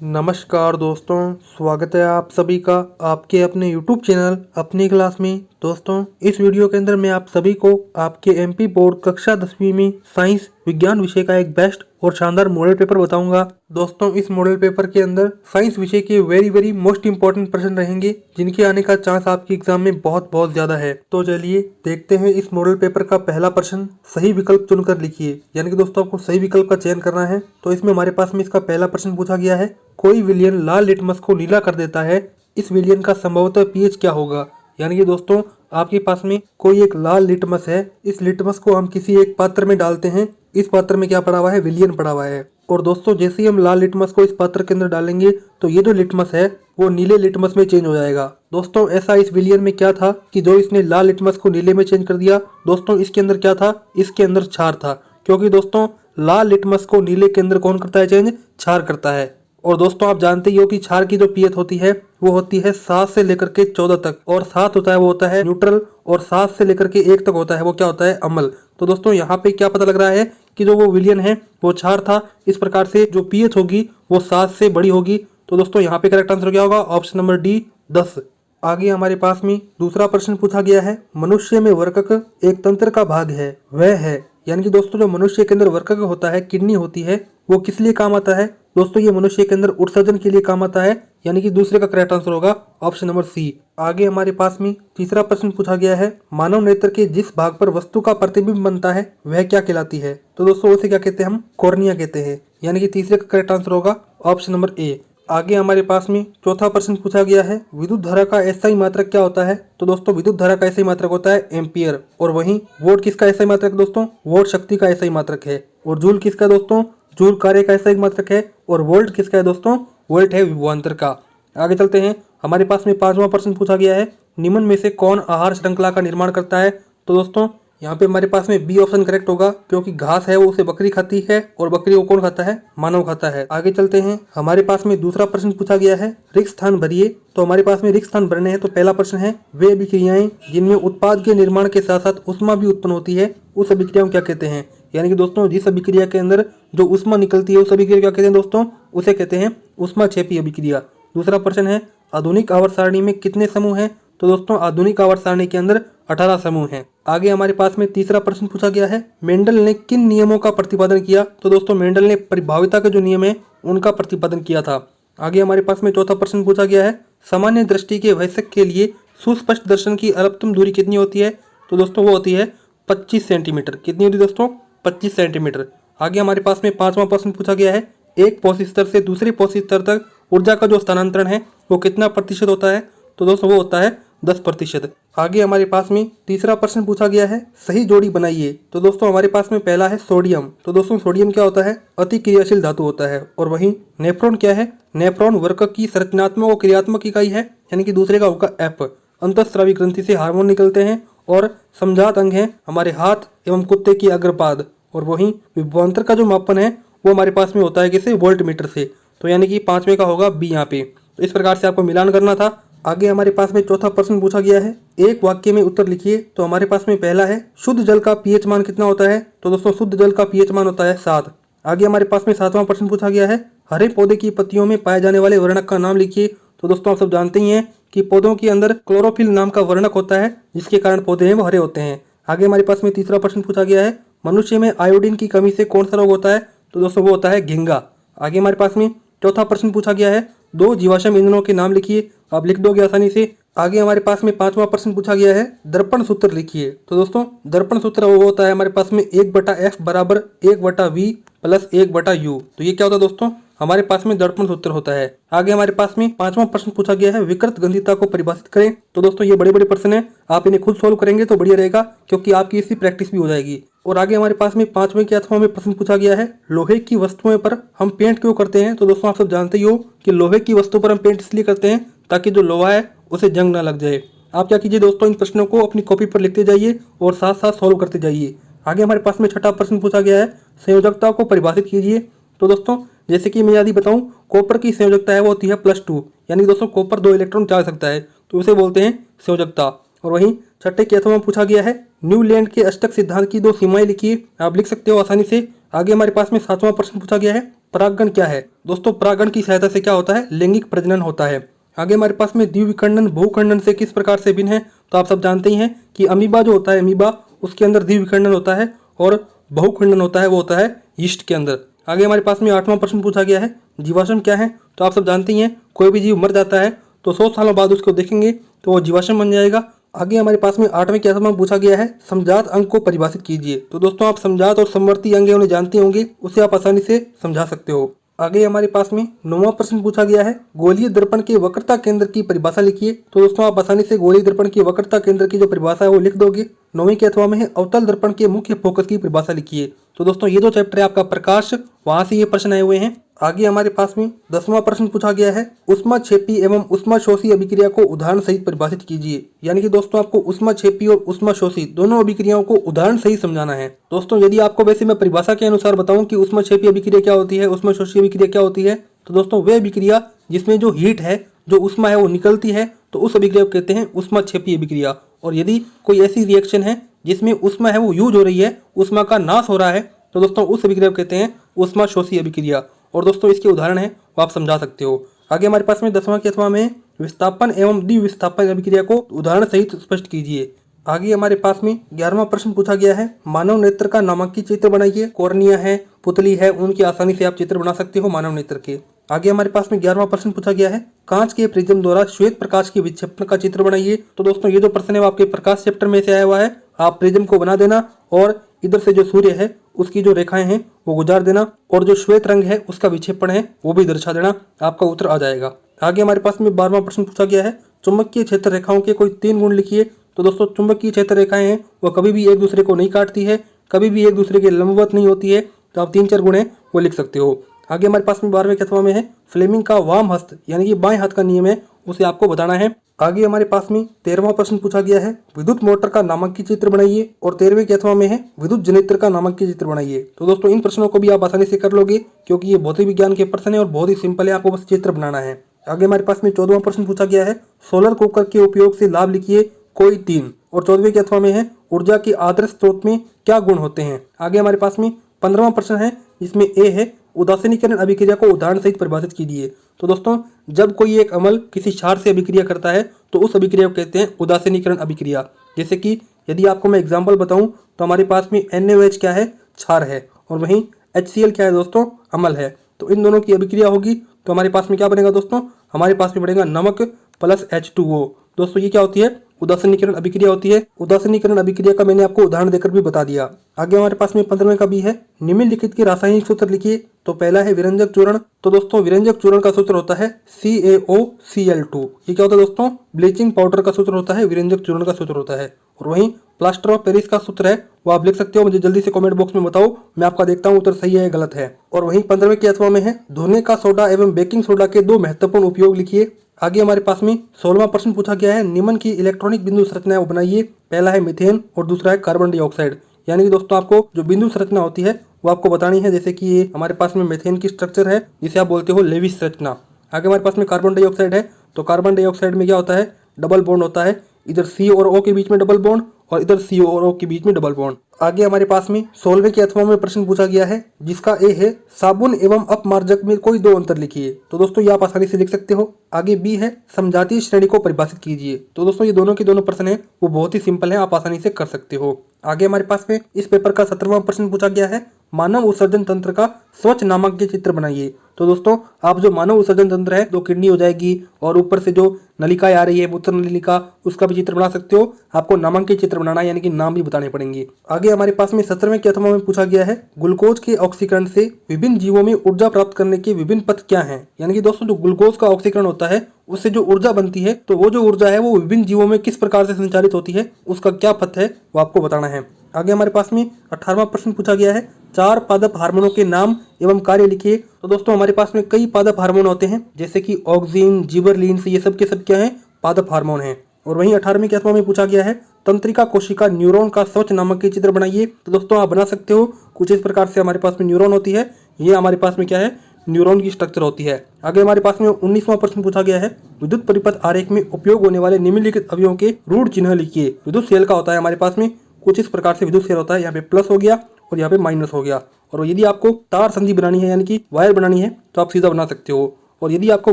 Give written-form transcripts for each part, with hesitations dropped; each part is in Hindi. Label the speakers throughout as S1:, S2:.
S1: नमस्कार दोस्तों, स्वागत है आप सभी का आपके अपने YouTube चैनल अपनी क्लास में। दोस्तों, इस वीडियो के अंदर मैं आप सभी को आपके MP बोर्ड कक्षा 10वीं में साइंस विज्ञान विषय का एक बेस्ट और शानदार मॉडल पेपर बताऊंगा। दोस्तों, इस मॉडल पेपर के अंदर साइंस विषय के वेरी मोस्ट इंपॉर्टेंट प्रश्न रहेंगे, जिनके आने का चांस आपके एग्जाम में बहुत ज्यादा है। तो चलिए देखते हैं इस मॉडल पेपर का पहला प्रश्न। सही विकल्प चुनकर लिखिए, यानी कि दोस्तों आपको सही विकल्प का चयन करना है। तो इसमें हमारे पास में इसका पहला प्रश्न पूछा गया है, कोई विलयन लाल लिटमस को नीला कर देता है, इस विलयन का संभवतः पीएच क्या होगा। यानी कि दोस्तों आपके पास में कोई एक लाल लिटमस है, इस लिटमस को हम किसी एक पात्र में डालते हैं, इस पात्र में क्या पड़ा हुआ है, विलयन पड़ा हुआ है। और दोस्तों जैसे ही हम लाल लिटमस को इस पात्र के अंदर डालेंगे तो ये जो लिटमस है वो नीले लिटमस में चेंज हो जाएगा। दोस्तों ऐसा इस विलयन में क्या था कि जो इसने लाल लिटमस को नीले में चेंज कर दिया। दोस्तों इसके अंदर क्या था, इसके अंदर क्षार था, क्योंकि दोस्तों लाल लिटमस को नीले के अंदर कौन करता है चेंज, क्षार करता है। और दोस्तों आप जानते ही हो कि क्षार की जो पीएच होती है वो होती है 7 से लेकर के 14 तक, और 7 होता है वो होता है न्यूट्रल, और 7 से लेकर के 1 तक होता है वो क्या होता है, अम्ल। तो दोस्तों यहाँ पे क्या पता लग रहा है कि जो वो विलयन है वो क्षार था, इस प्रकार से जो पीएच होगी वो 7 से बड़ी होगी। तो दोस्तों यहाँ पे करेक्ट आंसर क्या होगा, ऑप्शन नंबर डी 10। आगे हमारे पास में दूसरा प्रश्न पूछा गया है, मनुष्य में वर्कक एक तंत्र का भाग है, वह है। यानी कि दोस्तों जो मनुष्य के अंदर वर्कक होता है, किडनी होती है, वो किस लिए काम आता है। दोस्तों ये मनुष्य के अंदर उत्सर्जन के लिए काम आता है, यानी कि दूसरे का करेक्ट आंसर होगा ऑप्शन नंबर सी। आगे हमारे पास में तीसरा प्रश्न पूछा गया है, मानव नेत्र के जिस भाग पर वस्तु का प्रतिबिंब बनता है वह क्या कहलाती है। तो दोस्तों उसे क्या कहते हैं, हम कॉर्निया कहते हैं, यानी कि तीसरे का करेक्ट आंसर होगा ऑप्शन नंबर ए। आगे हमारे पास में चौथा प्रश्न पूछा गया है, विद्युत धारा का एसआई मात्रक क्या होता है। तो दोस्तों विद्युत धारा का एसआई मात्रक होता है एम्पियर, और वहीं वोल्ट किसका एसआई मात्रक, दोस्तों वोल्ट शक्ति का एसआई मात्रक है। और जूल किसका, दोस्तों जूल कार्य का एसआई मात्रक है। और वोल्ट किसका है, दोस्तों वोल्ट है विभवांतर का। आगे चलते हैं, हमारे पास में पांचवा प्रश्न पूछा गया है, निम्न में से कौन आहार श्रृंखला का निर्माण करता है। तो दोस्तों यहाँ पे हमारे पास में बी ऑप्शन करेक्ट होगा, क्योंकि घास है वो उसे बकरी खाती है, और बकरी को कौन खाता है, मानव खाता है। आगे चलते हैं, हमारे पास में दूसरा प्रश्न पूछा गया है, रिक्त स्थान भरिए। तो हमारे पास में रिक्त स्थान भरने हैं। तो पहला प्रश्न है, वे अभिक्रियाएं जिनमें उत्पाद के निर्माण के साथ साथ उष्मा भी उत्पन्न होती है, उस अभिक्रिया को क्या कहते हैं। यानी कि दोस्तों जिस अभिक्रिया के अंदर जो उष्मा निकलती है उस अभिक्रिया क्या कहते हैं, दोस्तों उसे कहते हैं उष्माक्षेपी अभिक्रिया। दूसरा प्रश्न है, आधुनिक आवर्त सारणी में कितने समूह हैं। तो दोस्तों आधुनिक आवर्त सारणी के अंदर 18 समूह हैं। आगे हमारे पास में तीसरा प्रश्न पूछा गया है, मेंडल ने किन नियमों का प्रतिपादन किया। तो दोस्तों मेंडल ने परिभाविता के जो नियम है उनका प्रतिपादन किया था। आगे हमारे पास में चौथा प्रश्न पूछा गया है, सामान्य दृष्टि के वयस्क के लिए सुस्पष्ट दर्शन की अधिकतम दूरी कितनी होती है। तो दोस्तों वो होती है 25 सेंटीमीटर। कितनी होती है दोस्तों, 25 सेंटीमीटर। आगे हमारे पास में पांचवा प्रश्न पूछा गया है, एक पौषी स्तर से दूसरे पौषी स्तर तक ऊर्जा का जो स्थानांतरण है वो कितना प्रतिशत होता है। तो दोस्तों वो होता है 10%। आगे हमारे पास में तीसरा प्रश्न पूछा गया है, सही जोड़ी बनाइए। तो दोस्तों हमारे पास में पहला है सोडियम। तो दोस्तों सोडियम क्या होता है, अति क्रियाशील धातु होता है। और वहीं नेफ्रॉन क्या है, नेफ्रॉन वर्कक की संरचनात्मक और क्रियात्मक इकाई है, यानी कि दूसरे का होगा एफ। अंतःस्रावी ग्रंथि से हार्मोन निकलते हैं, और समझात अंग है हमारे हाथ एवं कुत्ते की अग्रपाद। और वहीं विभवांतर का जो मापन है वो हमारे पास में होता है किसे, वोल्ट मीटर से। तो यानी कि पांचवें का होगा बी यहाँ पे। तो इस प्रकार से आपको मिलान करना था। आगे हमारे पास में चौथा प्रश्न पूछा गया है, एक वाक्य में उत्तर लिखिए। तो हमारे पास में पहला है, शुद्ध जल का पीएच मान कितना होता है। तो दोस्तों शुद्ध जल का पीएच मान होता है 7। आगे हमारे पास में सातवां प्रश्न पूछा गया है, हरे पौधे की पत्तियों में पाए जाने वाले वर्णक का नाम लिखिए। तो दोस्तों आप सब जानते ही हैं कि पौधों के अंदर क्लोरोफिल नाम का वर्णक होता है, जिसके कारण पौधे हैं वो हरे होते हैं। आगे हमारे पास में तीसरा प्रश्न पूछा गया है, मनुष्य में आयोडीन की कमी से कौन सा रोग होता है। तो दोस्तों वो होता है घेंगा। आगे हमारे पास में चौथा प्रश्न पूछा गया है, दो जीवाश्म ईंधनों के नाम लिखिए। आप लिख दोगे आसानी से। आगे हमारे पास में पांचवा प्रश्न पूछा गया है, दर्पण सूत्र लिखिए। तो दोस्तों दर्पण सूत्र वो होता है हमारे पास में 1/f बराबर 1/v प्लस 1/u। तो ये क्या होता है दोस्तों, हमारे पास में दर्पण सूत्र होता है। आगे हमारे पास में पांचवा प्रश्न पूछा गया है, विकृत गंधिता को परिभाषित करें। तो दोस्तों ये बड़े प्रश्न है, आप इन्हें खुद सोल्व करेंगे तो बढ़िया रहेगा, क्योंकि आपकी इसकी प्रैक्टिस भी हो जाएगी। और आगे हमारे पास में पांचवें के अथवा में प्रश्न पूछा गया है, लोहे की वस्तुओं पर हम पेंट क्यों करते हैं। तो दोस्तों आप सब जानते ही हो कि लोहे की वस्तु पर हम पेंट इसलिए करते हैं ताकि जो लोहा है उसे जंग ना लग जाए। आप क्या कीजिए दोस्तों, इन प्रश्नों को अपनी कॉपी पर लिखते जाइए और साथ साथ सॉल्व करते जाइए। आगे हमारे पास में छठा प्रश्न पूछा गया है, संयोजकता को परिभाषित कीजिए। तो दोस्तों जैसे कि मैं यदि बताऊं, कॉपर की संयोजकता है वो होती है +2, यानी दोस्तों कॉपर 2 इलेक्ट्रॉन चार्ज सकता है, तो उसे बोलते हैं संयोजकता। और वहीं छठे के अथवा में पूछा गया है, न्यूलैंड के अष्टक सिद्धांत की 2 सीमाएं लिखिए। आप लिख सकते हो आसानी से। आगे हमारे पास में सातवां प्रश्न पूछा गया है, परागण क्या है? दोस्तों परागण की सहायता से क्या होता है? लैंगिक प्रजनन होता है। आगे हमारे पास में द्विविखंडन बहुखंडन से किस प्रकार से भिन्न है? तो आप सब जानते ही हैं कि अमीबा जो होता है, अमीबा उसके अंदर द्विविखंडन होता है और बहुखंडन होता है वो होता है यीस्ट के अंदर। आगे हमारे पास में 8वां प्रश्न पूछा गया है, जीवाश्म क्या है? तो आप सब जानते ही हैं कोई भी जीव मर जाता है तो 100 सालों बाद उसको देखेंगे तो वो जीवाश्म बन जाएगा। आगे हमारे पास में 8वें के में पूछा गया है, समजात अंग को परिभाषित कीजिए। तो दोस्तों आप समजात और समवर्ती अंग उन्हें जानते होंगे, उसे आप आसानी से समझा सकते हो। आगे हमारे पास में 9वां प्रश्न पूछा गया है, गोलीय दर्पण के वक्रता केंद्र की परिभाषा लिखिए। तो दोस्तों आप आसानी से गोलीय दर्पण की वक्रता केंद्र की जो परिभाषा है वो लिख दोगे। 9वीं के में है, अवतल दर्पण के मुख्य फोकस की परिभाषा लिखिए। तो दोस्तों ये जो चैप्टर है आपका प्रकाश, वहां से ये प्रश्न आए हुए हैं। आगे हमारे पास में 10वां प्रश्न पूछा गया है, उष्माक्षेपी एवं उष्माशोषी अभिक्रिया को उदाहरण सहित परिभाषित कीजिए। यानी कि दोस्तों आपको उष्माक्षेपी और उष्माशोषी दोनों अभिक्रियाओं को उदाहरण सहित समझाना है। दोस्तों यदि आपको वैसे मैं परिभाषा के अनुसार बताऊं कि उष्माक्षेपी अभिक्रिया क्या होती है, उष्माशोषी अभिक्रिया क्या होती है, तो दोस्तों वह अभिक्रिया जिसमें जो हीट है, जो उष्मा है वो निकलती है, तो उस अभिक्रिया को कहते हैं उष्माक्षेपी अभिक्रिया। और यदि कोई ऐसी रिएक्शन है जिसमें उष्मा है वो यूज हो रही है, उष्मा का नाश हो रहा है, तो दोस्तों उस अभिक्रिया को कहते हैं उष्माशोषी अभिक्रिया। और दोस्तों इसके उदाहरण है वो आप समझा सकते हो। आगे हमारे पास में 10वां के में विस्थापन एवं द्विविस्थापन अभिक्रिया को उदाहरण सहित स्पष्ट कीजिए। आगे हमारे पास में 11वां प्रश्न पूछा गया है, मानव नेत्र का नामांकित चित्र बनाइए। कॉर्निया है, पुतली है, उनकी आसानी से आप चित्र बना सकते हो मानव नेत्र के। आगे हमारे पास में 11वां प्रश्न पूछा गया है, कांच के प्रिज्म द्वारा श्वेत प्रकाश के विक्षेपण का चित्र बनाइए। तो दोस्तों ये जो प्रश्न है वो आपके प्रकाश चैप्टर में से आया हुआ है। आप प्रिज्म को बना देना और इधर से जो सूर्य है उसकी जो रेखाएं हैं वो गुजार देना और जो श्वेत रंग है उसका विक्षेपण है वो भी दर्शा देना, आपका उत्तर आ जाएगा। आगे हमारे पास में 12वां प्रश्न पूछा गया है, चुंबकीय क्षेत्र रेखाओं के कोई 3 गुण लिखिए। तो दोस्तों चुंबकीय क्षेत्र रेखाएं हैं वो कभी भी एक दूसरे को नहीं काटती है, कभी भी एक दूसरे के लंबवत नहीं होती है, तो आप 3-4 गुण है वो लिख सकते हो। आगे हमारे पास में 12वें के में है, फ्लेमिंग का वाम हस्त यानी कि बाएं हाथ का नियम है, उसे आपको बताना है। आगे हमारे पास में 13वां प्रश्न पूछा गया है, विद्युत मोटर का नामांकित चित्र बनाइए। और 13वें के में है, विद्युत जनरेटर का नामांकित चित्र बनाइए। तो दोस्तों इन प्रश्नों को भी आप आसानी से कर लोगे क्योंकि ये भौतिक विज्ञान के प्रश्न है और बहुत ही सिंपल है, आपको बस चित्र बनाना है। आगे हमारे पास में 14वां प्रश्न पूछा गया है, सोलर कुकर के उपयोग से लाभ लिखिए कोई 3। और 14वें के में है, ऊर्जा के आदर्श स्रोत में क्या गुण होते हैं। आगे हमारे पास में 15वां प्रश्न है, जिसमें ए है, उदासीनीकरण अभिक्रिया को उदाहरण सहित परिभाषित कीजिए। तो दोस्तों जब कोई एक अम्ल किसी क्षार से अभिक्रिया करता है तो उस अभिक्रिया को कहते हैं उदासीनीकरण अभिक्रिया। जैसे कि यदि आपको मैं एग्जांपल बताऊं तो हमारे पास में NaOH क्या है, क्षार है, और वहीं HCl क्या है दोस्तों, अम्ल है। तो इन दोनों की अभिक्रिया होगी तो हमारे पास में क्या बनेगा दोस्तों, हमारे पास में बनेगा नमक प्लस H2O। दोस्तों ये क्या होती है, उदासीनीकरण अभिक्रिया होती है। उदासीनीकरण अभिक्रिया का मैंने आपको उदाहरण देकर भी बता दिया। आगे हमारे पास में 15वें का भी है, निम्नलिखित के रासायनिक सूत्र लिखिए। तो पहला है विरंजक चूर्ण। तो दोस्तों विरंजक चूर्ण का सूत्र होता है CaOCl2। ये क्या होता है दोस्तों, ब्लीचिंग पाउडर का सूत्र होता है, विरंजक चूर्ण का सूत्र होता है। और वहीं प्लास्टर ऑफ पेरिस का सूत्र है, वो आप लिख सकते हो, मुझे जल्दी से कमेंट बॉक्स में बताओ, मैं आपका देखता हूँ उत्तर सही है गलत है। और वहीं 15वें के में है, धोने का सोडा एवं बेकिंग सोडा के 2 महत्वपूर्ण उपयोग लिखिए। आगे हमारे पास में 16वां प्रश्न पूछा गया है, निम्न की इलेक्ट्रॉनिक बिंदु संरचना वो बनाइए। पहला है मीथेन और दूसरा है कार्बन डाइऑक्साइड। यानी कि दोस्तों आपको जो बिंदु संरचना होती है वो आपको बतानी है। जैसे कि ये हमारे पास में मीथेन की स्ट्रक्चर है जिसे आप बोलते हो लेविस संरचना। आगे हमारे पास में कार्बन डाइऑक्साइड है, तो कार्बन डाइऑक्साइड में क्या होता है, डबल बॉन्ड होता है, इधर C और O के बीच में डबल बॉन्ड और इधर CO और O के बीच में डबल बॉन्ड। आगे हमारे पास में 16वें के में प्रश्न पूछा गया है, जिसका ए है, साबुन एवं अपमार्जक में कोई 2 अंतर लिखिए। तो दोस्तों ये आप आसानी से लिख सकते हो। आगे बी है, समजातीय श्रेणी को परिभाषित कीजिए। तो दोस्तों ये दोनों के दोनों प्रश्न है वो बहुत ही सिंपल है, आप आसानी से कर सकते हो। आगे हमारे पास में इस पेपर का 17वां प्रश्न पूछा गया है, मानव उत्सर्जन तंत्र का स्वच्छ नामांकित चित्र बनाइए। तो दोस्तों आप जो मानव उत्सर्जन तंत्र है, 2 किडनी हो जाएगी और ऊपर से जो नलिकाएं आ रही है, मूत्र नलिका, उसका भी चित्र बना सकते हो। आपको नामांकित चित्र बनाना है, यानी कि नाम भी बताने पड़ेंगे। आगे हमारे पास में 17वें के में पूछा गया है, ग्लूकोज के ऑक्सीकरण से विभिन्न जीवों में ऊर्जा प्राप्त करने के विभिन्न पथ क्या हैं। यानी कि दोस्तों जो ग्लूकोज का ऑक्सीकरण होता है उससे जो ऊर्जा बनती है, तो वो जो ऊर्जा है वो विभिन्न जीवों में किस प्रकार से संचारित होती है, उसका क्या पथ है वो आपको बताना है। आगे हमारे पास में 18वां प्रश्न पूछा गया है, 4 पादप हार्मोनों के नाम एवं कार्य लिखिए। तो दोस्तों हमारे पास में कई पादप हार्मोन होते हैं, जैसे कि ऑक्सिन, जिबरलिन्स, ये सब के सब क्या है, पादप हार्मोन है। और वहीं 18वें के में पूछा गया है, तंत्रिका कोशिका न्यूरॉन का स्वच्छ नामांकित चित्र बनाइए। तो दोस्तों आप बना सकते हो, कुछ इस प्रकार से हमारे पास में न्यूरॉन होती है, ये हमारे पास में क्या है, न्यूरॉन की स्ट्रक्चर होती है। आगे हमारे पास में 19वां प्रश्न पूछा गया है, विद्युत परिपथ आरेख में उपयोग होने वाले निम्नलिखित अवयवों के रूढ़ चिन्ह लिखिए। विद्युत सेल का होता है हमारे पास में कुछ इस प्रकार से विद्युत सेल होता है, यहाँ पे प्लस हो गया और यहाँ पे माइनस हो गया। और यदि आपको तार संधि बनानी है यानी कि वायर बनानी है तो आप सीधा बना सकते हो। और यदि आपको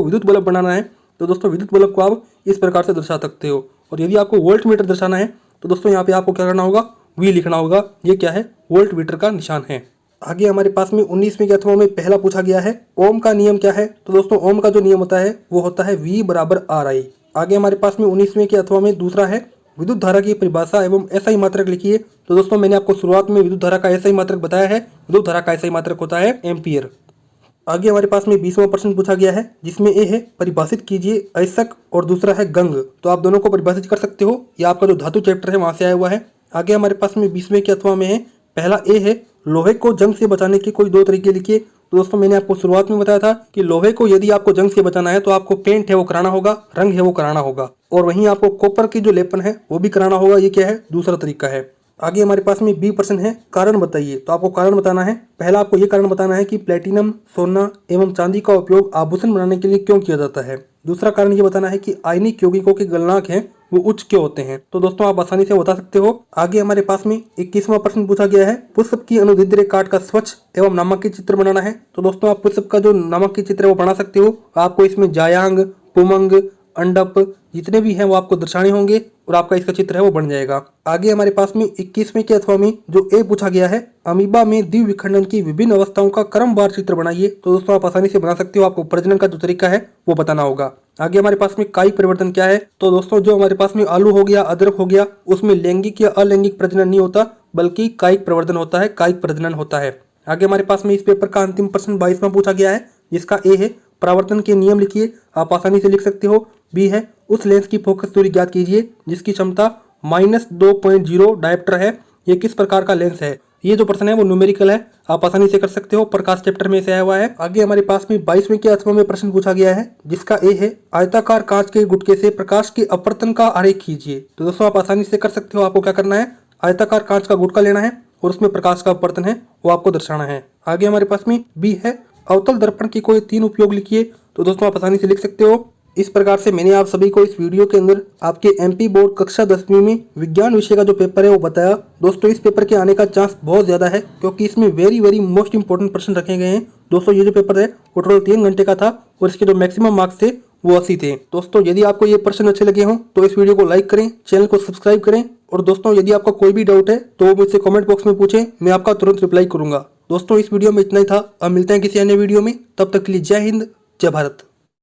S1: विद्युत बल्ब बनाना है तो दोस्तों विद्युत बल्ब को आप इस प्रकार से दर्शा सकते हो। और यदि आपको वोल्ट मीटर दर्शाना है तो दोस्तों यहाँ पे आपको क्या करना होगा, वी लिखना होगा। ये क्या है, वोल्ट मीटर का निशान है। आगे हमारे पास में 19वें के अथवा में पहला पूछा गया है, ओम का नियम क्या है। तो दोस्तों ओम का जो नियम होता है वो होता है V बराबर RI। आगे हमारे पास में 19वें के अथवा में दूसरा है, विद्युत धारा की परिभाषा एवं SI मात्रक लिखिए। तो दोस्तों मैंने आपको शुरुआत में विद्युत धारा का SI मात्रक बताया है। विद्युत धारा का SI मात्रक होता है एम्पियर। आगे हमारे पास में 20वां प्रश्न पूछा गया है जिसमें ए है, परिभाषित कीजिए अयस्क और दूसरा है गंग। तो आप दोनों को परिभाषित कर सकते हो, या आपका जो धातु चैप्टर है वहां से आया हुआ है। आगे हमारे पास में 20वें के अथवा में है, पहला ए है, लोहे को जंग से बचाने के कोई 2 तरीके लिखिए। तो दोस्तों मैंने आपको शुरुआत में बताया था कि लोहे को यदि आपको जंग से बचाना है तो आपको पेंट है वो कराना होगा, रंग है वो कराना होगा, और वहीं आपको कॉपर की जो लेपन है वो भी कराना होगा। ये क्या है, दूसरा तरीका है। आगे हमारे पास में बी प्रश्न है, कारण बताइए। तो आपको कारण बताना है। पहला आपको ये कारण बताना है कि प्लेटिनम, सोना एवं चांदी का उपयोग आभूषण बनाने के लिए क्यों किया जाता है। दूसरा कारण ये बताना है कि आयनिक यौगिकों के गलनांक हैं वो उच्च क्यों होते हैं। तो दोस्तों आप आसानी से बता सकते हो। आगे हमारे पास में 21वां प्रश्न पूछा गया है, पुष्प की अनुदैर्ध्य काट का स्वच्छ एवं नामांकित चित्र बनाना है। तो दोस्तों आप पुष्प का जो नामांकित चित्र है वो बना सकते हो। आपको इसमें जायांग, पुमंग, अंडप जितने भी हैं वो आपको दर्शाने होंगे और आपका इसका चित्र है वो बन जाएगा। आगे हमारे पास में 21वें के अथवा में जो ए पूछा गया है, अमीबा में द्विविखंडन विखंडन की विभिन्न अवस्थाओं का क्रमवार चित्र बनाइए। तो दोस्तों आप आसानी से बना सकते हो। आपको प्रजनन का जो तरीका है वो बताना होगा। आगे हमारे पास में कायिक परिवर्तन क्या है। तो दोस्तों जो हमारे पास में आलू हो गया, अदरक हो गया, उसमें लैंगिक या अलैंगिक प्रजनन नहीं होता बल्कि कायिक प्रवर्धन होता है, कायिक प्रजनन होता है। आगे हमारे पास में इस पेपर का अंतिम प्रश्न 22वां पूछा गया है जिसका ए है, परावर्तन के नियम लिखिए। आप आसानी से लिख सकते हो। बी है, उस लेंस की फोकस दूरी ज्ञात कीजिए जिसकी क्षमता -2.0 डायप्टर है। ये किस प्रकार का लेंस है। ये जो प्रश्न है वो न्यूमेरिकल है, आप आसानी से कर सकते हो। प्रकाश चैप्टर में से आया हुआ है। आगे हमारे पास में 22वें के अथवा में प्रश्न पूछा गया है जिसका ए है, आयताकार कांच के गुटके से प्रकाश के अपवर्तन का आरेख खींचिए। तो दोस्तों आप आसानी से कर सकते हो। आपको क्या करना है, आयताकार कांच का गुटका लेना है और उसमें प्रकाश का अपवर्तन है वो आपको दर्शाना है। आगे हमारे पास में बी है, अवतल दर्पण के कोई 3 उपयोग लिखिए। तो दोस्तों आप आसानी से लिख सकते हो। इस प्रकार से मैंने आप सभी को इस वीडियो के अंदर आपके एमपी बोर्ड कक्षा 10वीं में विज्ञान विषय का जो पेपर है वो बताया। दोस्तों इस पेपर के आने का चांस बहुत ज्यादा है क्योंकि इसमें वेरी मोस्ट इंपोर्टेंट प्रश्न रखे गए हैं। दोस्तों ये जो पेपर है वो टोटल 3 घंटे का था और इसके जो मैक्सिमम मार्क्स थे वो 80 थे। दोस्तों यदि आपको ये प्रश्न अच्छे लगे हों तो इस वीडियो को लाइक करें, चैनल को सब्सक्राइब करें, और दोस्तों यदि आपका कोई भी डाउट है तो वो मुझसे कमेंट बॉक्स में पूछें, मैं आपका तुरंत रिप्लाई करूंगा। दोस्तों इस वीडियो में इतना ही था। अब मिलते हैं किसी अन्य वीडियो में, तब तक के लिए जय हिंद, जय भारत।